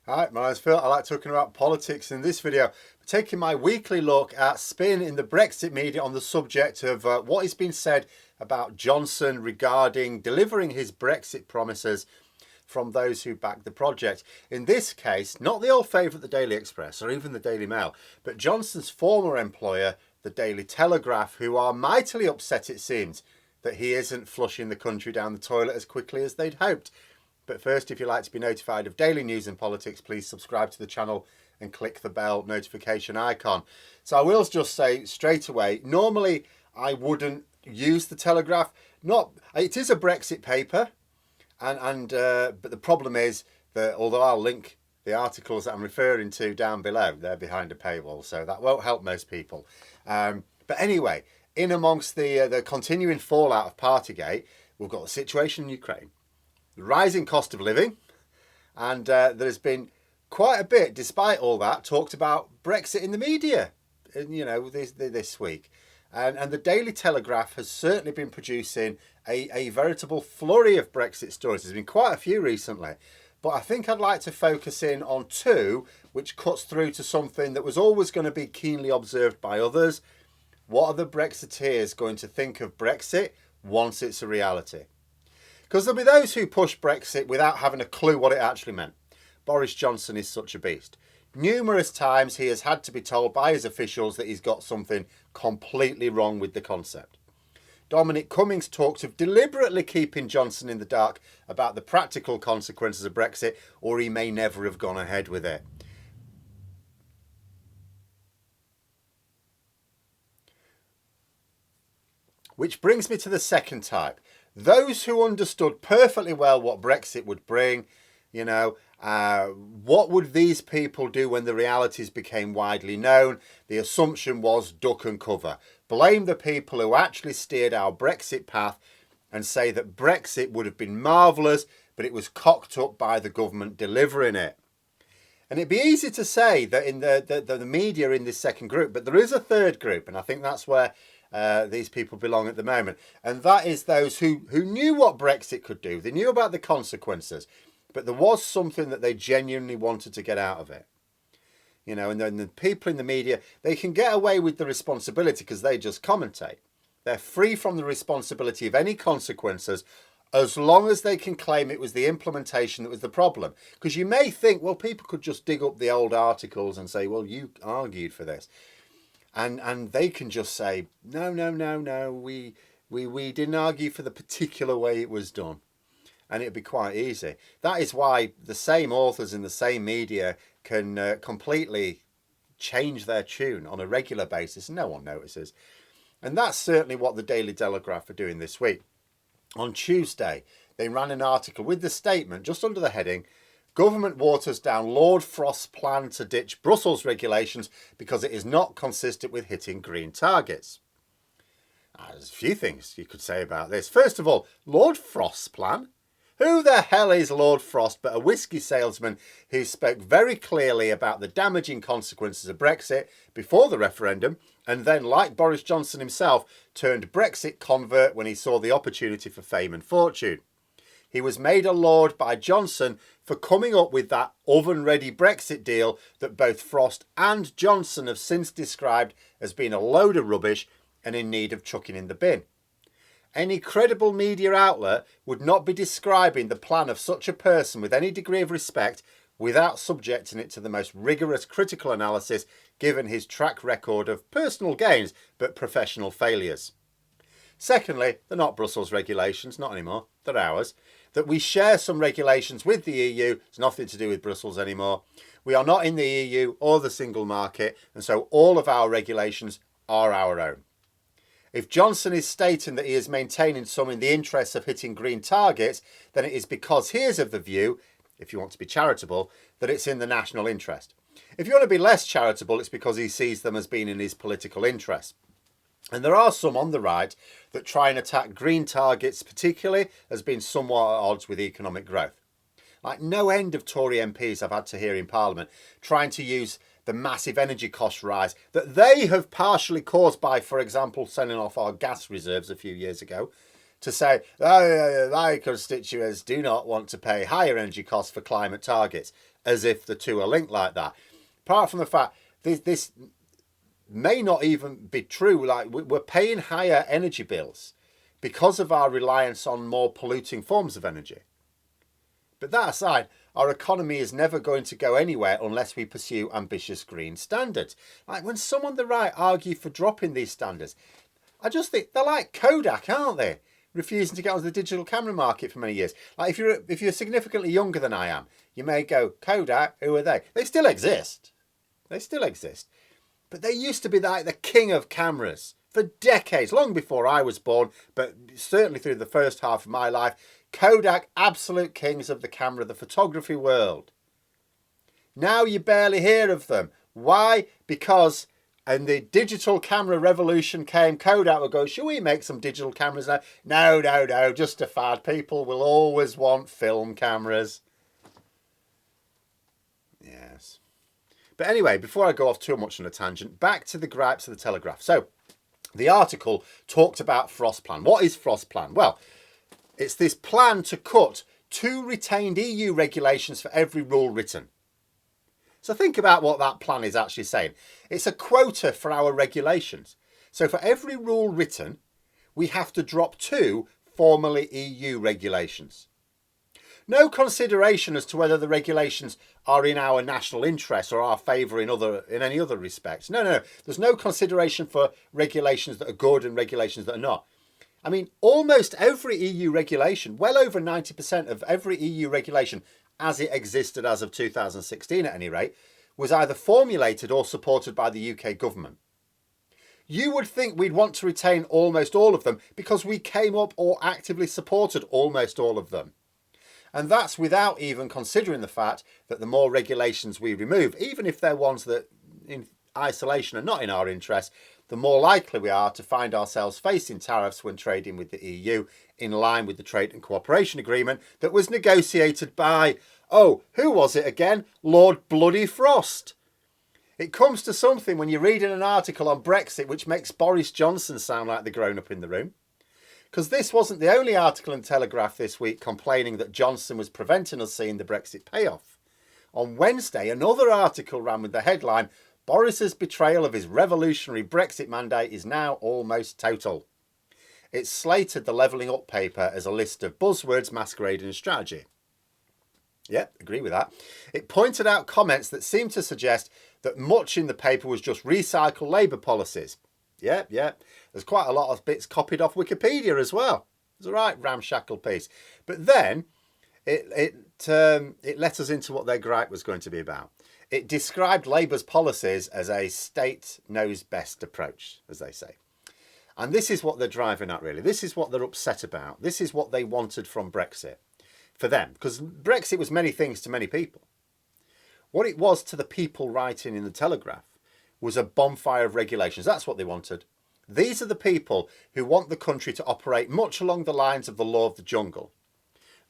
Hi, my name's Phil. I like talking about politics. In this video, we're taking my weekly look at spin in the Brexit media on the subject of what has been said about Johnson regarding delivering his Brexit promises from those who backed the project. In this case, not the old favourite, the Daily Express, or even the Daily Mail, but Johnson's former employer, the Daily Telegraph, who are mightily upset, it seems, that he isn't flushing the country down the toilet as quickly as they'd hoped. But first, if you'd like to be notified of daily news and politics, please subscribe to the channel and click the bell notification icon. So I will just say straight away, normally I wouldn't use the Telegraph. It is a Brexit paper, but the problem is that although I'll link the articles that I'm referring to down below, they're behind a paywall, so that won't help most people. But anyway, in amongst the continuing fallout of Partygate, we've got the situation in Ukraine, the rising cost of living, and there's been quite a bit, despite all that, talked about Brexit in the media, this week. And the Daily Telegraph has certainly been producing a veritable flurry of Brexit stories. There's been quite a few recently, but I think I'd like to focus in on two, which cuts through to something that was always going to be keenly observed by others. What are the Brexiteers going to think of Brexit once it's a reality? Because there'll be those who push Brexit without having a clue what it actually meant. Boris Johnson is such a beast. Numerous times he has had to be told by his officials that he's got something completely wrong with the concept. Dominic Cummings talked of deliberately keeping Johnson in the dark about the practical consequences of Brexit, or he may never have gone ahead with it. Which brings me to the second type. Those who understood perfectly well what Brexit would bring, what would these people do when the realities became widely known? The assumption was duck and cover. Blame the people who actually steered our Brexit path and say that Brexit would have been marvellous, but it was cocked up by the government delivering it. And it'd be easy to say that in the media in this second group, but there is a third group, and I think that's where these people belong at the moment. And that is those who knew what Brexit could do. They knew about the consequences, but there was something that they genuinely wanted to get out of it. And then the people in the media, they can get away with the responsibility because they just commentate. They're free from the responsibility of any consequences as long as they can claim it was the implementation that was the problem. Because you may think, well, people could just dig up the old articles and say, well, you argued for this. And they can just say, no, we didn't argue for the particular way it was done. And it'd be quite easy. That is why the same authors in the same media can completely change their tune on a regular basis and no one notices. And that's certainly what the Daily Telegraph are doing this week. On Tuesday, they ran an article with the statement just under the heading, Government waters down Lord Frost's plan to ditch Brussels regulations because it is not consistent with hitting green targets. There's a few things you could say about this. First of all, Lord Frost's plan? Who the hell is Lord Frost but a whiskey salesman who spoke very clearly about the damaging consequences of Brexit before the referendum and then, like Boris Johnson himself, turned Brexit convert when he saw the opportunity for fame and fortune? He was made a lord by Johnson for coming up with that oven-ready Brexit deal that both Frost and Johnson have since described as being a load of rubbish and in need of chucking in the bin. Any credible media outlet would not be describing the plan of such a person with any degree of respect without subjecting it to the most rigorous critical analysis given his track record of personal gains but professional failures. Secondly, they're not Brussels regulations, not anymore, they're ours. That we share some regulations with the EU, it's nothing to do with Brussels anymore. We are not in the EU or the single market, and so all of our regulations are our own. If Johnson is stating that he is maintaining some in the interests of hitting green targets, then it is because he is of the view, if you want to be charitable, that it's in the national interest. If you want to be less charitable, it's because he sees them as being in his political interest. And there are some on the right that try and attack green targets, particularly as being somewhat at odds with economic growth. Like no end of Tory MPs I've had to hear in Parliament trying to use the massive energy cost rise that they have partially caused by, for example, selling off our gas reserves a few years ago, to say, my constituents do not want to pay higher energy costs for climate targets. as if the two are linked like that. Apart from the fact this may not even be true. Like, we're paying higher energy bills because of our reliance on more polluting forms of energy. But that aside, our economy is never going to go anywhere unless we pursue ambitious green standards. Like, when some on the right argue for dropping these standards, I just think they're like Kodak, aren't they? Refusing to get onto the digital camera market for many years. Like, if you're significantly younger than I am, you may go, Kodak, who are they? They still exist. They still exist. But they used to be like the king of cameras for decades, long before I was born, but certainly through the first half of my life. Kodak, absolute kings of the camera, the photography world. Now you barely hear of them. Why? Because when the digital camera revolution came, Kodak would go, should we make some digital cameras now? No, no, no, just a fad. People will always want film cameras. Yes. But anyway, before I go off too much on a tangent, back to the gripes of the Telegraph. So, the article talked about Frost Plan. What is Frost Plan? Well, it's this plan to cut 2 retained EU regulations for every rule written. So think about what that plan is actually saying. It's a quota for our regulations. So for every rule written, we have to drop 2 formerly EU regulations. No consideration as to whether the regulations are in our national interest or our favour in any other respects. No. There's no consideration for regulations that are good and regulations that are not. I mean, almost every EU regulation, well over 90% of every EU regulation as it existed as of 2016 at any rate, was either formulated or supported by the UK government. You would think we'd want to retain almost all of them because we came up or actively supported almost all of them. And that's without even considering the fact that the more regulations we remove, even if they're ones that in isolation are not in our interest, the more likely we are to find ourselves facing tariffs when trading with the EU in line with the Trade and Cooperation Agreement that was negotiated by, who was it again? Lord Bloody Frost. It comes to something when you're reading an article on Brexit which makes Boris Johnson sound like the grown-up in the room. Because this wasn't the only article in Telegraph this week complaining that Johnson was preventing us seeing the Brexit payoff. On Wednesday, another article ran with the headline, Boris's betrayal of his revolutionary Brexit mandate is now almost total. It slated the Levelling Up paper as a list of buzzwords masquerading as strategy. Yeah, agree with that. It pointed out comments that seemed to suggest that much in the paper was just recycle Labour policies. Yeah. There's quite a lot of bits copied off Wikipedia as well. It's a right ramshackle piece. But then it let us into what their gripe was going to be about. It described Labour's policies as a state knows best approach, as they say. And this is what they're driving at, really. This is what they're upset about. This is what they wanted from Brexit for them. Because Brexit was many things to many people. What it was to the people writing in the Telegraph was a bonfire of regulations. That's what they wanted. These are the people who want the country to operate much along the lines of the law of the jungle.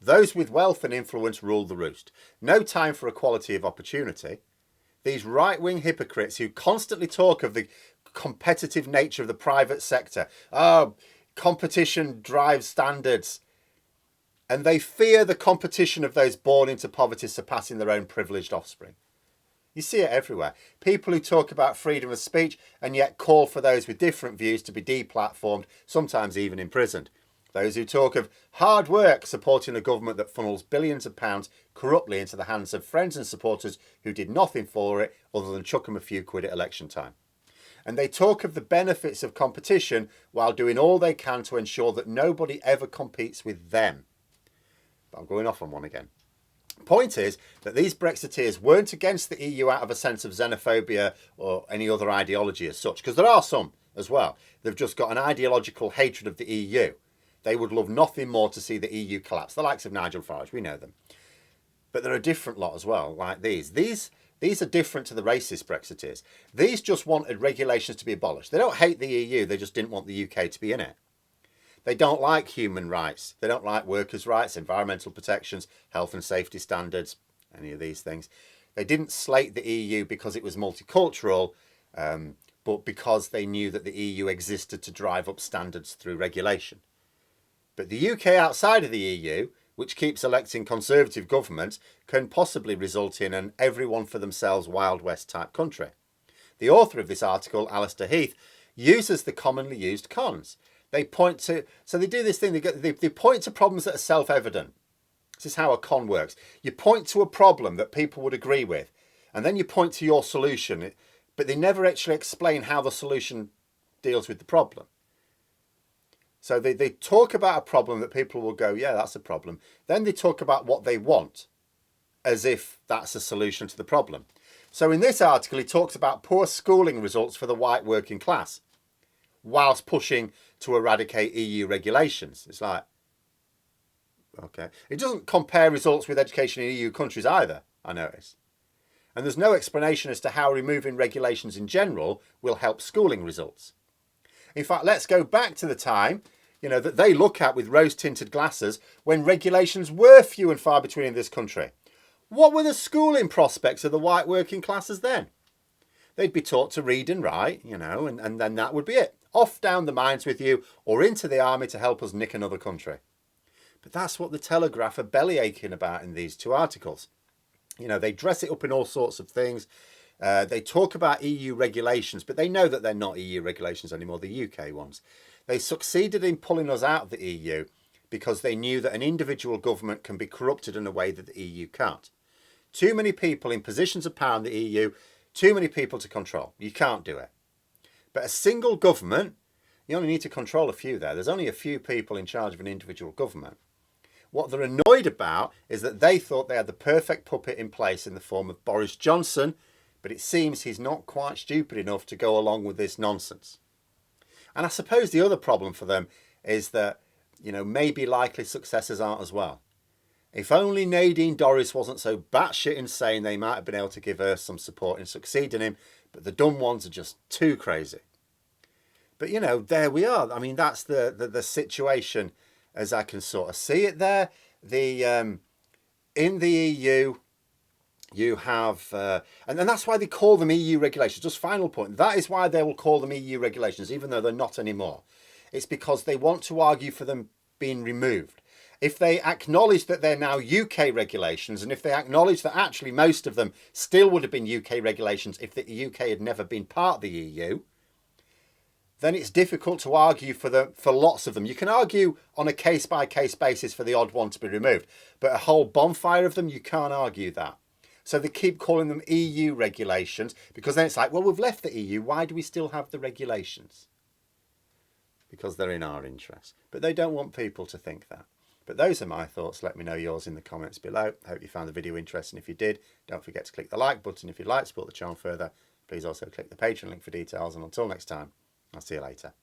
Those with wealth and influence rule the roost. No time for equality of opportunity. These right-wing hypocrites who constantly talk of the competitive nature of the private sector. Competition drives standards. And they fear the competition of those born into poverty surpassing their own privileged offspring. You see it everywhere. People who talk about freedom of speech and yet call for those with different views to be deplatformed, sometimes even imprisoned. Those who talk of hard work supporting a government that funnels billions of pounds corruptly into the hands of friends and supporters who did nothing for it other than chuck them a few quid at election time. And they talk of the benefits of competition while doing all they can to ensure that nobody ever competes with them. But I'm going off on one again. Point is that these Brexiteers weren't against the EU out of a sense of xenophobia or any other ideology as such, because there are some as well. They've just got an ideological hatred of the EU. They would love nothing more to see the EU collapse. The likes of Nigel Farage, we know them. But there are a different lot as well, like these. These are different to the racist Brexiteers. These just wanted regulations to be abolished. They don't hate the EU, they just didn't want the UK to be in it. They don't like human rights. They don't like workers' rights, environmental protections, health and safety standards, any of these things. They didn't slate the EU because it was multicultural, but because they knew that the EU existed to drive up standards through regulation. But the UK outside of the EU which keeps electing Conservative governments, can possibly result in an everyone for themselves Wild West type country. The author of this article, Alistair Heath, uses the commonly used cons. They point to, so they do this thing, they point to problems that are self-evident. This is how a con works. You point to a problem that people would agree with, and then you point to your solution, but they never actually explain how the solution deals with the problem. So they talk about a problem that people will go, yeah, that's a problem. Then they talk about what they want, as if that's a solution to the problem. So in this article, he talks about poor schooling results for the white working class, whilst pushing to eradicate EU regulations. It's like, okay. It doesn't compare results with education in EU countries either, I notice. And there's no explanation as to how removing regulations in general will help schooling results. In fact, let's go back to the time, that they look at with rose-tinted glasses when regulations were few and far between in this country. What were the schooling prospects of the white working classes then? They'd be taught to read and write, and then that would be it. Off down the mines with you, or into the army to help us nick another country. But that's what the Telegraph are bellyaching about in these two articles. They dress it up in all sorts of things. They talk about EU regulations, but they know that they're not EU regulations anymore, the UK ones. They succeeded in pulling us out of the EU because they knew that an individual government can be corrupted in a way that the EU can't. Too many people in positions of power in the EU, too many people to control. You can't do it. But a single government, you only need to control a few there. There's only a few people in charge of an individual government. What they're annoyed about is that they thought they had the perfect puppet in place in the form of Boris Johnson, but it seems he's not quite stupid enough to go along with this nonsense. And I suppose the other problem for them is that, maybe likely successors aren't as well. If only Nadine Dorries wasn't so batshit insane, they might have been able to give her some support and succeed in him, but the dumb ones are just too crazy. But, there we are. I mean, that's the situation as I can sort of see it there. In the EU, you have, and that's why they call them EU regulations. Just final point. That is why they will call them EU regulations, even though they're not anymore. It's because they want to argue for them being removed. If they acknowledge that they're now UK regulations, and if they acknowledge that actually most of them still would have been UK regulations if the UK had never been part of the EU, then it's difficult to argue for lots of them. You can argue on a case-by-case basis for the odd one to be removed, but a whole bonfire of them, you can't argue that. So they keep calling them EU regulations, because then it's like, well, we've left the EU, why do we still have the regulations? Because they're in our interest. But they don't want people to think that. But those are my thoughts. Let me know yours in the comments below. I hope you found the video interesting. If you did, don't forget to click the like button. If you'd like to support the channel further, please also click the Patreon link for details. And until next time, I'll see you later.